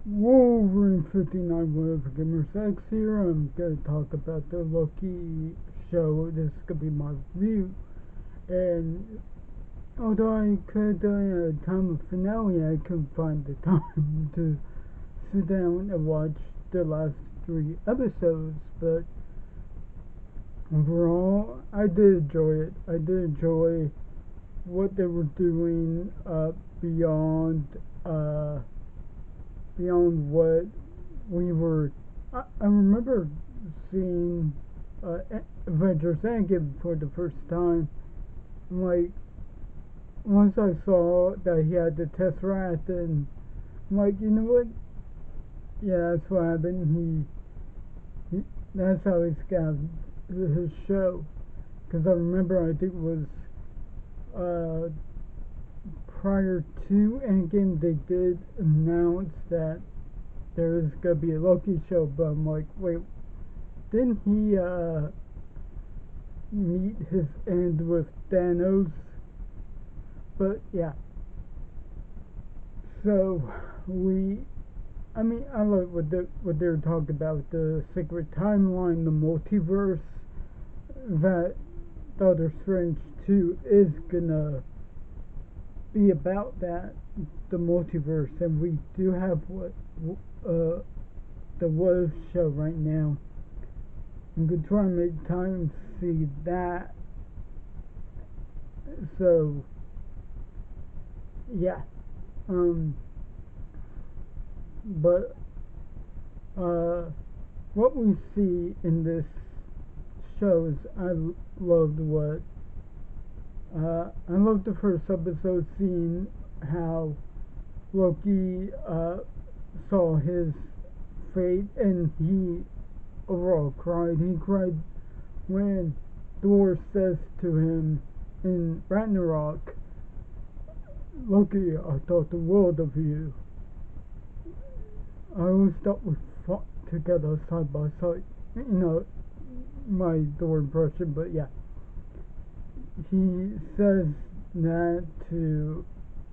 Wolverine 59 Whatever Gamers X here. I'm gonna talk about the Loki show. This is gonna be my review. And although I could have done a time of finale, I couldn't find the time to sit down and watch the last 3 episodes. But overall, I did enjoy it. I did enjoy what they were doing beyond uh, beyond what we were. I remember seeing uh, Avengers Endgame for the first time. Like, once I saw that he had the Tesseract, and I'm like, you know what? Yeah, that's what happened. He that's how he's got his show. Because I remember, I think it was uh, prior to Endgame, they did announce that there is gonna be a Loki show, but I'm like, wait, didn't he meet his end with Thanos? But yeah, so I mean, I like what they're talking about, the secret timeline, the multiverse. That Doctor Strange 2 is gonna be about that, the multiverse, and we do have uh, the What If show right now. I'm gonna try and make time to see that. So yeah, um, but what we see in this show is loved what I loved the first episode, seeing how Loki saw his fate, and he overall cried. He cried when Thor says to him in Ragnarok, "Loki, I thought the world of you. I always thought we fought together side by side." You know, my Thor impression, but yeah. He says that to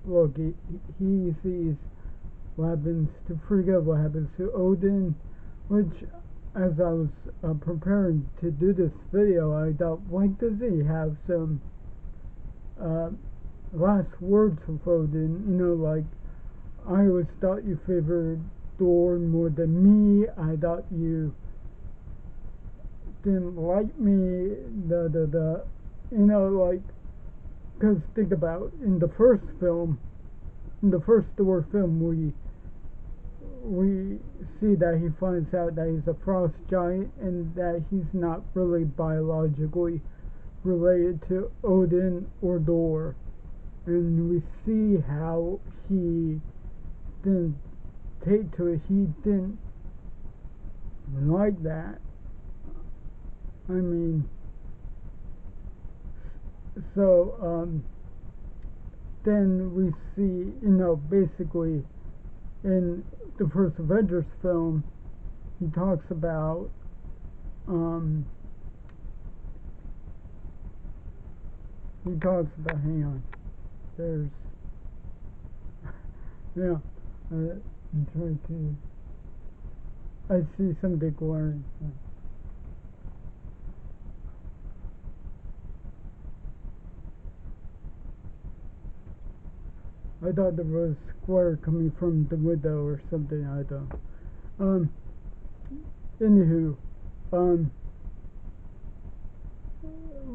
Loki. He sees what happens to Frigga, what happens to Odin, which, as I was preparing to do this video, I thought, why does he have some uh, last words with Odin? You know, like, I always thought you favored Thor more than me. I thought you didn't like me. You know, like, because think about, in the first film, in the first Thor film, we see that he finds out that he's a frost giant, and that he's not really biologically related to Odin or Thor, and we see how he didn't take to it. He didn't like that. I mean, so then we see, you know, basically in the first Avengers film, he talks about hang on, there's yeah, I'm trying to, I see something glaring. I thought there was square coming from the window or something. I don't. Anywho, um,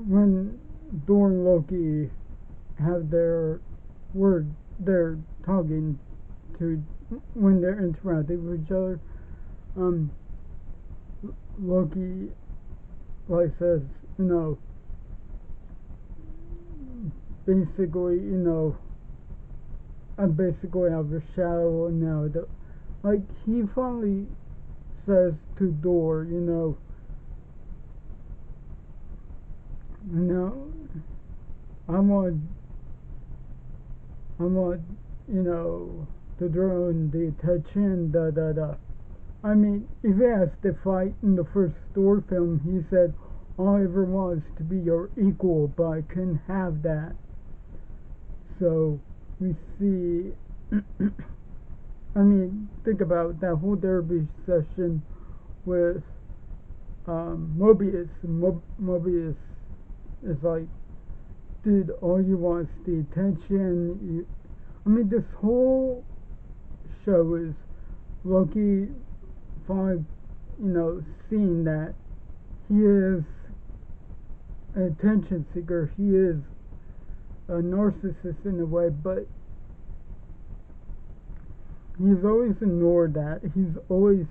when Thor and Loki have their word, they're talking to, when they're interacting with each other. Um, Loki like says, you know, basically, you know, I'm basically out of the shadow now. Like, he finally says to Thor, you know, I want, you know, the drone, the attention, I mean, if he has to fight in the first Thor film, he said, all I ever was to be your equal, but I couldn't have that. So we see I mean, think about that whole therapy session with Mobius. Mobius is like, dude, all you want is the attention. I mean, this whole show is Loki finally, seeing that he is an attention seeker. He is a narcissist in a way, but he's always ignored that. He's always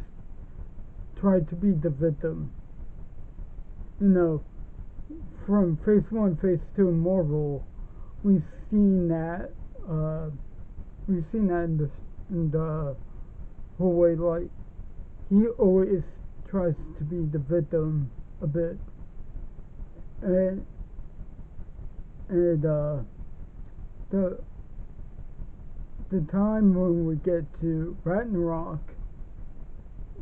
tried to be the victim. You know, from phase one, phase two in Marvel, we've seen that. We've seen that in the whole way. Like he always tries to be the victim a bit, and the the time when we get to Ragnarok,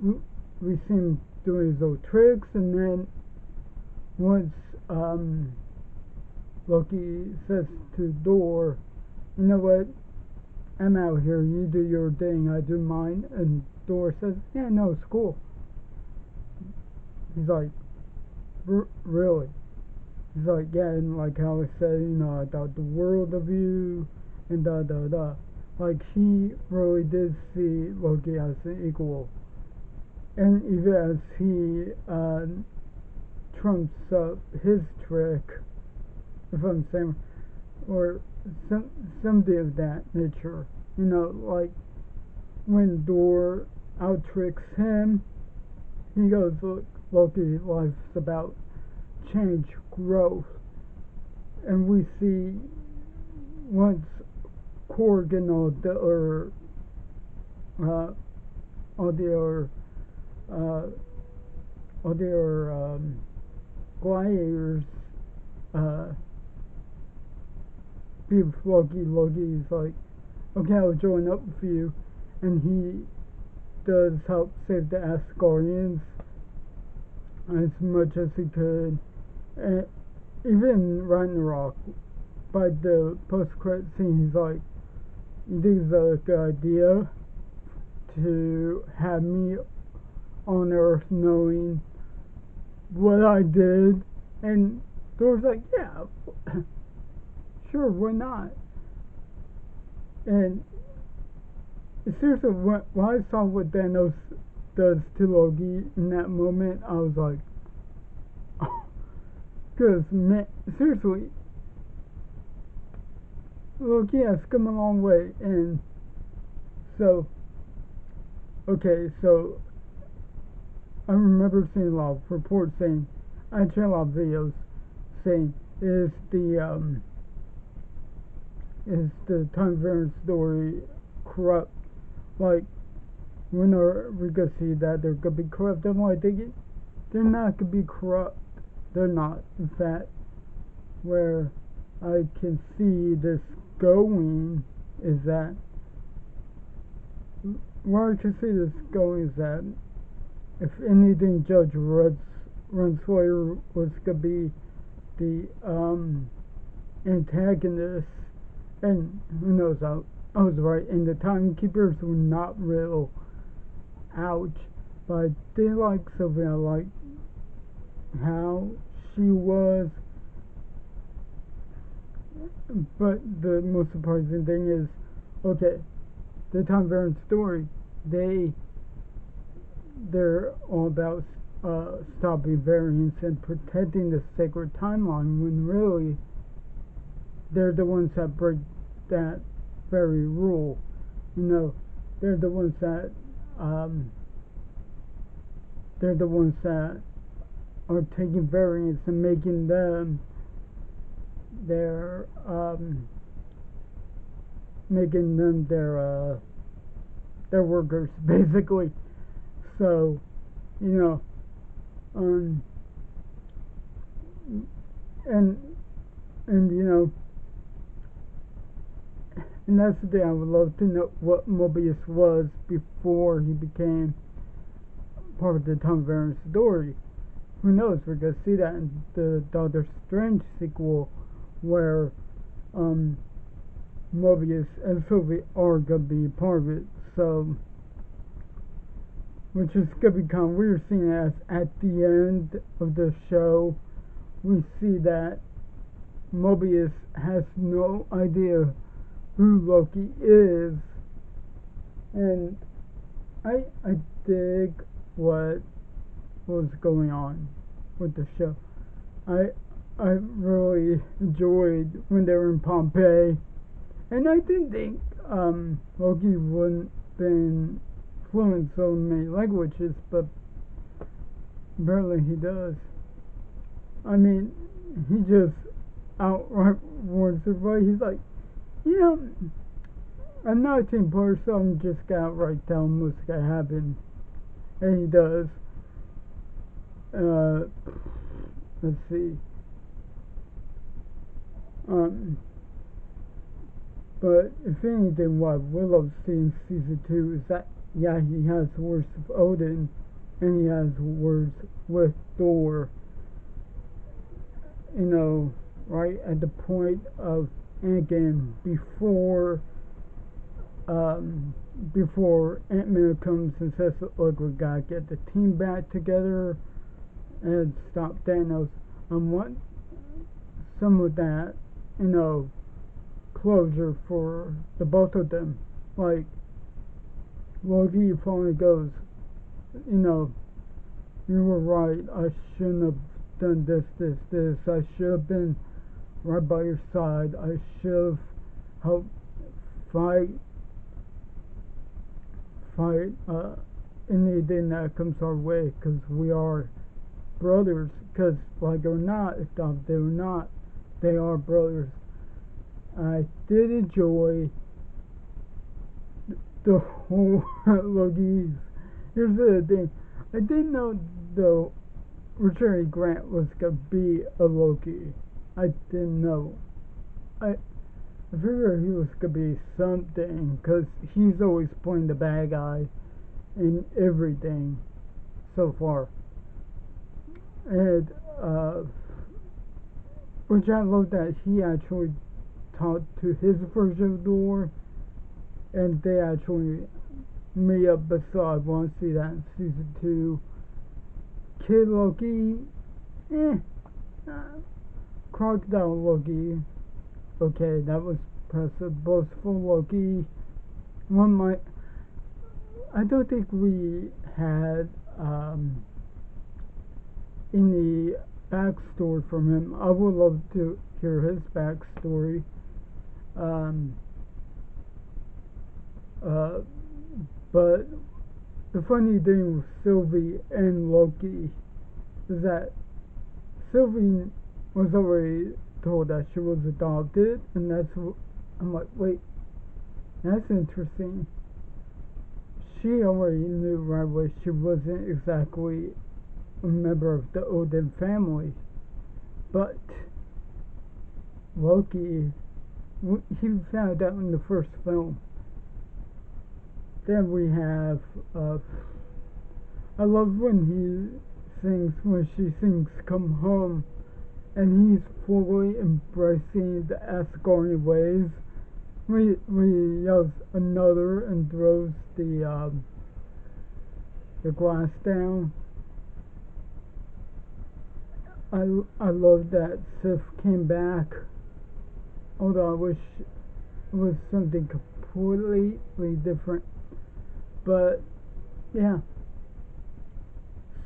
we, we see him doing his old tricks, and then once Loki says to Thor, you know what, I'm out here, you do your thing, I do mine, and Thor says, yeah, no, it's cool. He's like, really? He's like, yeah, and like how I said, I thought the world of you, and da da da. Like, he really did see Loki as an equal. And even as he trumps up his trick, if I'm saying, or something of that nature. Like when Thor out tricks him, he goes, look, Loki, life's about change, growth. And we see once Korg and all their gladiators be with Loki. Loki's like, okay, I'll join up with you, and he does help save the Asgardians as much as he could. And even Ragnarok, by the post-credit scene, he's like, you think it's a good idea to have me on Earth knowing what I did? And Thor's like, yeah, sure, why not? And seriously, when I saw what Thanos does to Loki in that moment, I was like, because, man, seriously, Loki has come a long way. And so, okay, so I remember seeing a lot of reports saying, actually a lot of videos saying, is the time variance story corrupt? Like, when are we gonna see that they're gonna be corrupt? I'm like, they're not gonna be corrupt. They're not. In fact, where I can see this going is that if anything, Judge Runsawyer was gonna be the antagonist, and who knows, I was right, and the timekeepers were not real. Ouch. But I did like Sylvia, like how she was. But the most surprising thing is, okay, the time variance story, they're all about stopping variance and protecting the sacred timeline, when really they're the ones that break that very rule. They're the ones that are taking variance and making them their workers, basically. So, um, and and that's the thing. I would love to know what Mobius was before he became part of the time variance story. Who knows? We're gonna see that in the Doctor Strange sequel, where Mobius and Sylvie are gonna be part of it. So, which is gonna be kind of weird seeing as at the end of the show, we see that Mobius has no idea who Loki is, and I dig what was going on with the show. I really enjoyed when they were in Pompeii, and I didn't think Loki wouldn't been fluent so many languages, but apparently he does. I mean, he just outright warns everybody. He's like, you know, I'm not a team player, so I'm just gonna outright tell him what's gonna happen, and he does. Uh, let's see. Um, but if anything, what I would love to see in season 2 is that, yeah, he has words of Odin, and he has words with Thor. You know, right at the point of Endgame, before Ant-Man comes and says, look, we gotta get the team back together and stop Thanos. I want some of that, you know, closure for the both of them. Like, Loki finally goes, you know, you were right, I shouldn't have done this. I should have been right by your side. I should have helped fight anything that comes our way, because we are brothers. Because, like, or not, if they were not, they are brothers. I did enjoy the whole Loki's. Here's the thing, I didn't know though Richard Grant was gonna be a Loki. I didn't know. I figured he was gonna be something, because he's always playing the bad guy in everything so far. And which I love that he actually talked to his version of the war, and they actually meet up. But so I want to see that in season 2. Kid Loki, Crocodile Loki, okay, that was impressive. Boastful Loki, I don't think we had any backstory from him. I would love to hear his backstory. Um, but the funny thing with Sylvie and Loki is that Sylvie was already told that she was adopted, and that's what I'm like, wait, that's interesting. She already knew right away she wasn't exactly a member of the Odin family, but Loki, he found out in the first film. Then we have, I love when she sings Come Home, and he's fully embracing the Asgardian ways. When he yells another and throws the glass down. I love that Sif came back, although I wish it was something completely different. But yeah.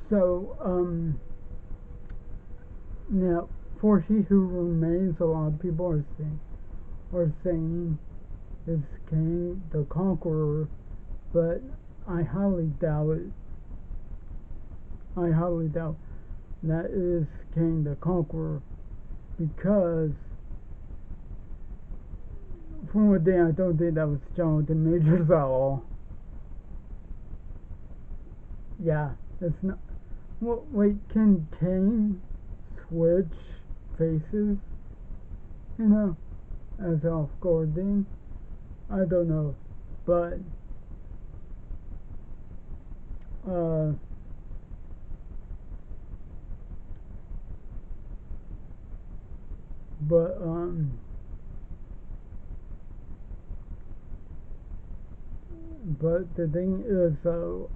So now, for He Who Remains, a lot of people are saying is King the Conqueror, but I highly doubt it. I highly doubt that is King the Conqueror, because for one thing, I don't think that was Jonathan Majors at all. Yeah, it's not. Well, wait, can Kane switch faces? You know, as off-guarding? I don't know, but but But the thing is, though,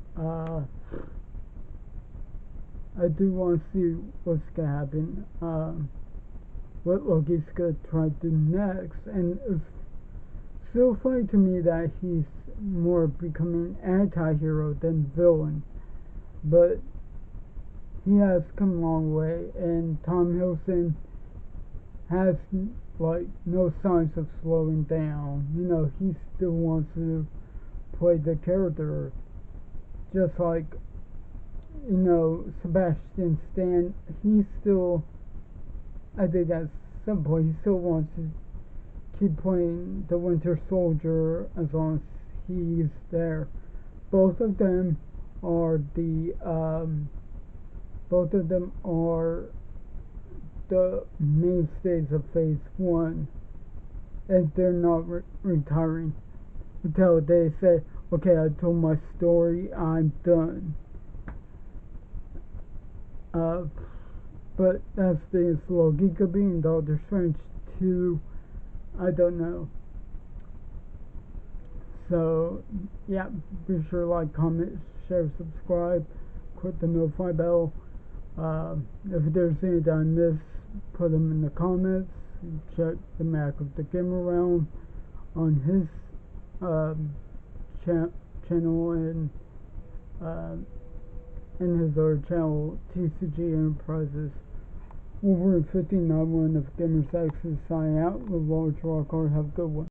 I do want to see what's gonna happen. What Loki's gonna try to do next, and it's still funny to me that he's more becoming anti-hero than villain. But he has come a long way, and Tom Hiddleston has like no signs of slowing down. He still wants to play the character, just like Sebastian Stan. He still, I think at some point, he still wants to keep playing the Winter Soldier as long as he's there. Both of them are the mainstays of Phase 1, and they're not retiring until they say, okay, I told my story, I'm done. But that's the thing, Loki could be in Doctor Strange 2, I don't know. So, yeah, be sure to like, comment, share, subscribe, click the notify bell. If there's anything I missed, put them in the comments. Check the Mack of the Game Around on his channel and his other channel, TCG Enterprises. Wolverine 59 one of Gamer Sexes signing out with Large Rock. Have a good one.